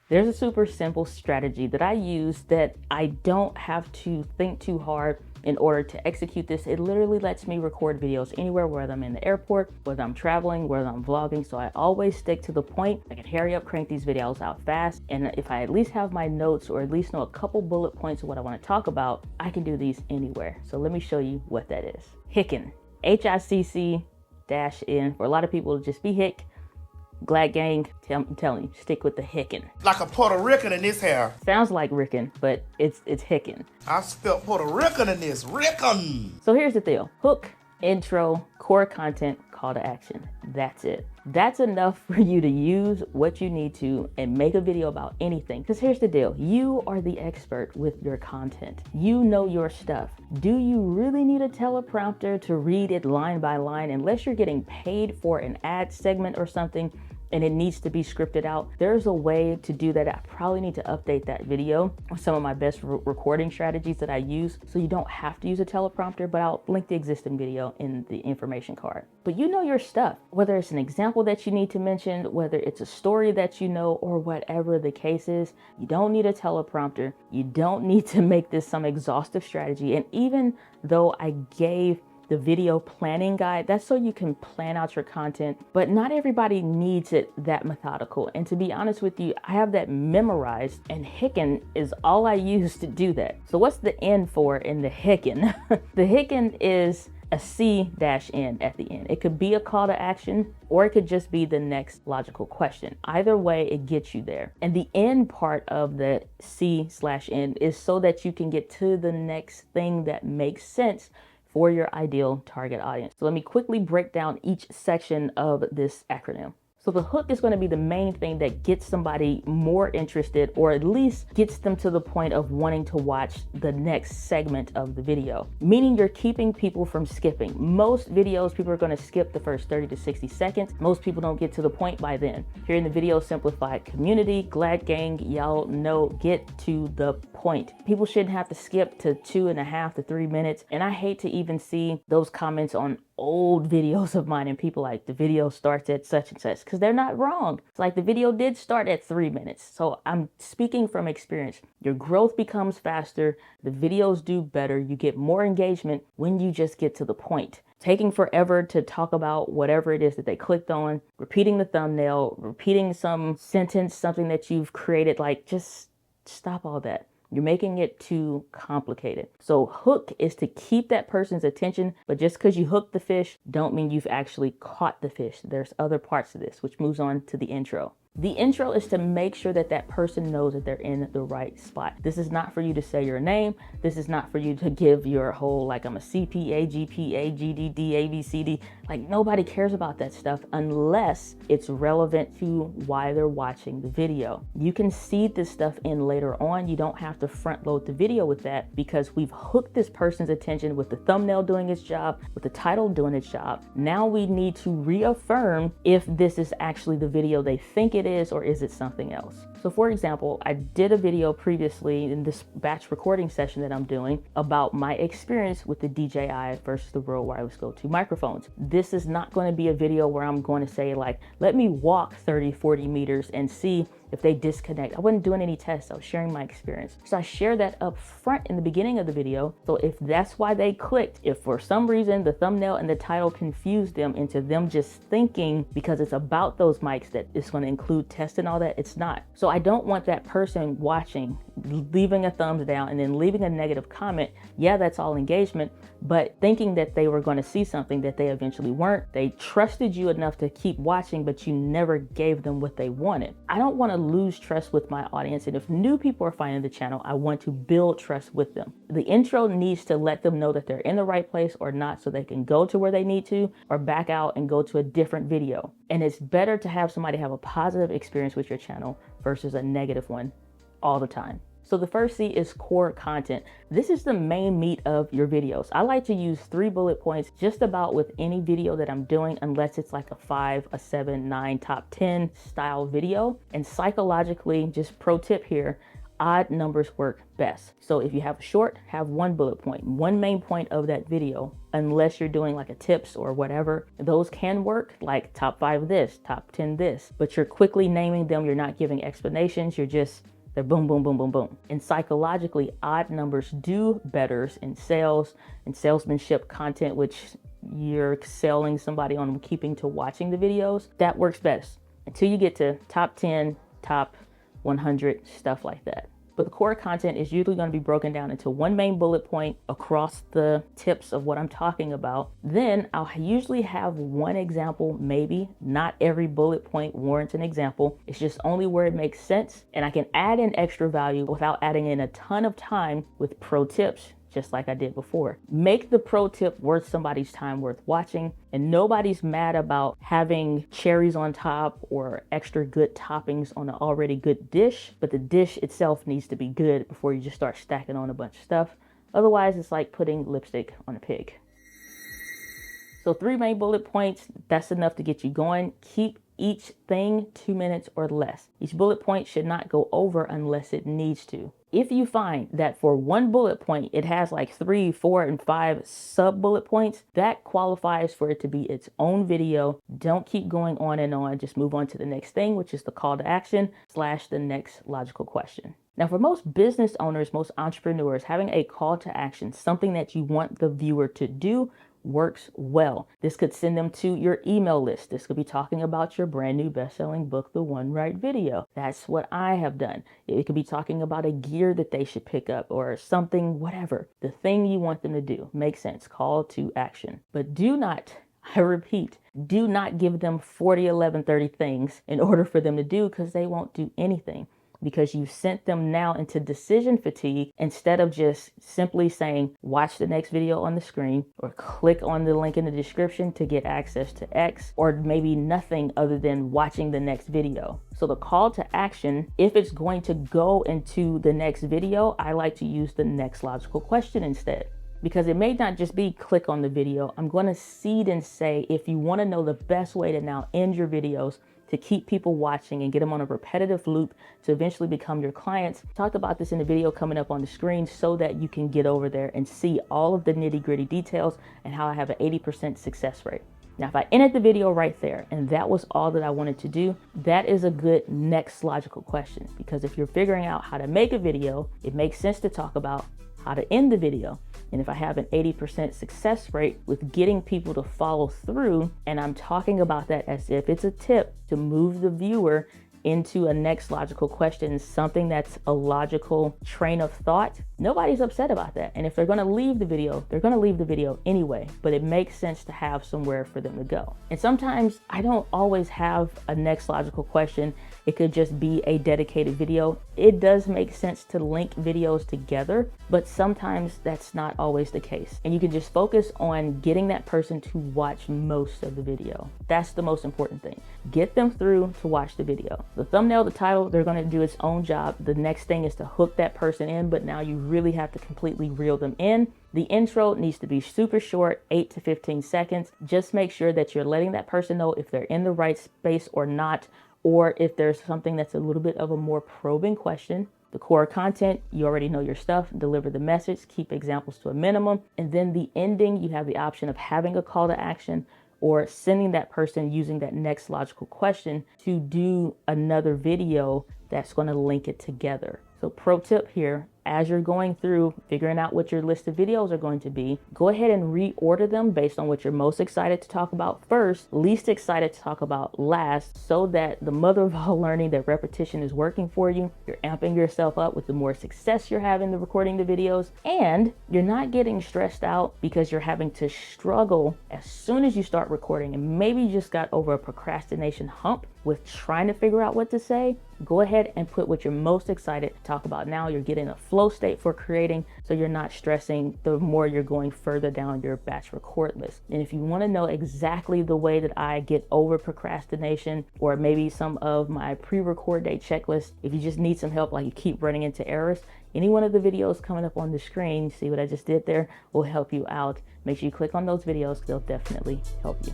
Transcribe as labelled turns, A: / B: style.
A: There's a super simple strategy that I use that I don't have to think too hard in order to execute this. It literally lets me record videos anywhere, whether I'm in the airport, whether I'm traveling, whether I'm vlogging. So I always stick to the point. I can hurry up, crank these videos out fast. And if I at least have my notes or at least know a couple bullet points of what I want to talk about, I can do these anywhere. So let me show you what that is. HICC-N, HICC-N. For a lot of people, it'll just be HICC. Glad gang, I'm telling you, stick with the HICC-N.
B: Like a Puerto Rican in this hair.
A: Sounds like Rican, but it's HICC-N.
B: I spelled Puerto Rican in this, Rican.
A: So here's the deal. Hook, intro, core content, call to action. That's it. That's enough for you to use what you need to and make a video about anything. Because here's the deal. You are the expert with your content. You know your stuff. Do you really need a teleprompter to read it line by line unless you're getting paid for an ad segment or something and it needs to be scripted out? There's a way to do that. I probably need to update that video with some of my best recording strategies that I use, so you don't have to use a teleprompter, but I'll link the existing video in the information card. But you know your stuff, whether it's an example that you need to mention, whether it's a story that you know, or whatever the case is. You don't need a teleprompter. You don't need to make this some exhaustive strategy. And even though I gave the video planning guide, that's so you can plan out your content, but not everybody needs it that methodical. And to be honest with you, I have that memorized, and HICC-N is all I use to do that. So what's the N for in the HICC-N? The HICC-N is a C-N at the end. It could be a call to action, or it could just be the next logical question. Either way, it gets you there. And the N part of the C/N is so that you can get to the next thing that makes sense for your ideal target audience. So let me quickly break down each section of this acronym. So the hook is going to be the main thing that gets somebody more interested, or at least gets them to the point of wanting to watch the next segment of the video, meaning you're keeping people from skipping. Most videos, people are going to skip the first 30 to 60 seconds. Most people don't get to the point by then. Here in the Video Simplified community, Glad gang, y'all know, get to the point. People shouldn't have to skip to 2.5 to 3 minutes. And I hate to even see those comments on old videos of mine and people like, the video starts at such and such, because they're not wrong. It's like the video did start at 3 minutes. So I'm speaking from experience. Your growth becomes faster. The videos do better. You get more engagement when you just get to the point. Taking forever to talk about whatever it is that they clicked on, repeating the thumbnail, repeating some sentence, something that you've created, like, just stop all that. You're making it too complicated. So hook is to keep that person's attention, but just because you hooked the fish, don't mean you've actually caught the fish. There's other parts of this, which moves on to the intro. The intro is to make sure that that person knows that they're in the right spot. This is not for you to say your name. This is not for you to give your whole, like, I'm a CPA, GPA, GDD, ABCD. Like, nobody cares about that stuff unless it's relevant to why they're watching the video. You can seed this stuff in later on. You don't have to front load the video with that, because we've hooked this person's attention with the thumbnail doing its job, with the title doing its job. Now we need to reaffirm if this is actually the video they think it is, or is it something else? So for example, I did a video previously in this batch recording session that I'm doing about my experience with the DJI versus the Rode Wireless Go 2 microphones. This is not going to be a video where I'm going to say, like, let me walk 30, 40 meters and see if they disconnect. I wasn't doing any tests. I was sharing my experience. So I share that up front in the beginning of the video. So if that's why they clicked, if for some reason the thumbnail and the title confused them into them just thinking because it's about those mics that it's going to include tests and all that, it's not. So I don't want that person watching, leaving a thumbs down and then leaving a negative comment. Yeah, that's all engagement, but thinking that they were going to see something that they eventually weren't. They trusted you enough to keep watching, but you never gave them what they wanted. I don't want to lose trust with my audience, and if new people are finding the channel, I want to build trust with them. The intro needs to let them know that they're in the right place or not, so they can go to where they need to or back out and go to a different video. And it's better to have somebody have a positive experience with your channel versus a negative one all the time. So the first C is core content. This is the main meat of your videos. I like to use 3 bullet points just about with any video that I'm doing, unless it's like a 5, a 7, 9, top 10 style video. And psychologically, just pro tip here, odd numbers work best. So if you have a short, have one bullet point, one main point of that video, unless you're doing like a tips or whatever. Those can work, like top 5 this, top 10 this, but you're quickly naming them. You're not giving explanations. They're boom, boom, boom, boom, boom. And psychologically, odd numbers do better in sales and salesmanship content, which you're selling somebody on keeping to watching the videos. That works best until you get to top 10, top 100, stuff like that. But the core content is usually going to be broken down into one main bullet point across the tips of what I'm talking about. Then I'll usually have one example, maybe. Not every bullet point warrants an example. It's just only where it makes sense. And I can add in extra value without adding in a ton of time with pro tips, just like I did before. Make the pro tip worth somebody's time, worth watching. And nobody's mad about having cherries on top or extra good toppings on an already good dish, but the dish itself needs to be good before you just start stacking on a bunch of stuff. Otherwise, it's like putting lipstick on a pig. So 3 main bullet points, that's enough to get you going. Keep each thing 2 minutes or less. Each bullet point should not go over unless it needs to. If you find that for one bullet point, it has like 3, 4, and 5 sub bullet points, that qualifies for it to be its own video. Don't keep going on and on. Just move on to the next thing, which is the call to action / the next logical question. Now, for most business owners, most entrepreneurs, having a call to action, something that you want the viewer to do, works well. This could send them to your email list. This could be talking about your brand new best-selling book, The One Right Video. That's what I have done. It could be talking about a gear that they should pick up or something, whatever. The thing you want them to do. Makes sense. Call to action. But do not, I repeat, do not give them 40, 11, 30 things in order for them to do, because they won't do anything. Because you've sent them now into decision fatigue instead of just simply saying, watch the next video on the screen or click on the link in the description to get access to X, or maybe nothing other than watching the next video. So the call to action, if it's going to go into the next video, I like to use the next logical question instead. Because it may not just be click on the video. I'm going to seed and say, if you want to know the best way to now end your videos, to keep people watching and get them on a repetitive loop to eventually become your clients. Talked about this in the video coming up on the screen so that you can get over there and see all of the nitty-gritty details and how I have an 80% success rate. Now, if I ended the video right there and that was all that I wanted to do, that is a good next logical question. Because if you're figuring out how to make a video, it makes sense to talk about how to end the video. And if I have an 80% success rate with getting people to follow through, and I'm talking about that as if it's a tip to move the viewer into a next logical question, something that's a logical train of thought, nobody's upset about that. And if they're going to leave the video, they're going to leave the video anyway, but it makes sense to have somewhere for them to go. And sometimes I don't always have a next logical question. It could just be a dedicated video. It does make sense to link videos together, but sometimes that's not always the case. And you can just focus on getting that person to watch most of the video. That's the most important thing. Get them through to watch the video. The thumbnail, the title, they're going to do its own job. The next thing is to hook that person in, but now you really have to completely reel them in. The intro needs to be super short, 8 to 15 seconds. Just make sure that you're letting that person know if they're in the right space or not, or if there's something that's a little bit of a more probing question. The core content, you already know your stuff. Deliver the message, keep examples to a minimum. And then the ending, you have the option of having a call to action or sending that person using that next logical question to do another video that's going to link it together. So pro tip here, as you're going through figuring out what your list of videos are going to be, go ahead and reorder them based on what you're most excited to talk about first, least excited to talk about last, so that the mother of all learning, that repetition is working for you. You're amping yourself up with the more success you're having the recording the videos, and you're not getting stressed out because you're having to struggle as soon as you start recording, and maybe you just got over a procrastination hump with trying to figure out what to say. Go ahead and put what you're most excited to talk about now. You're getting a flow state for creating, so you're not stressing the more you're going further down your batch record list. And if you want to know exactly the way that I get over procrastination, or maybe some of my pre-record day checklist, if you just need some help, like you keep running into errors, any one of the videos coming up on the screen, see what I just did there, will help you out. Make sure you click on those videos, they'll definitely help you.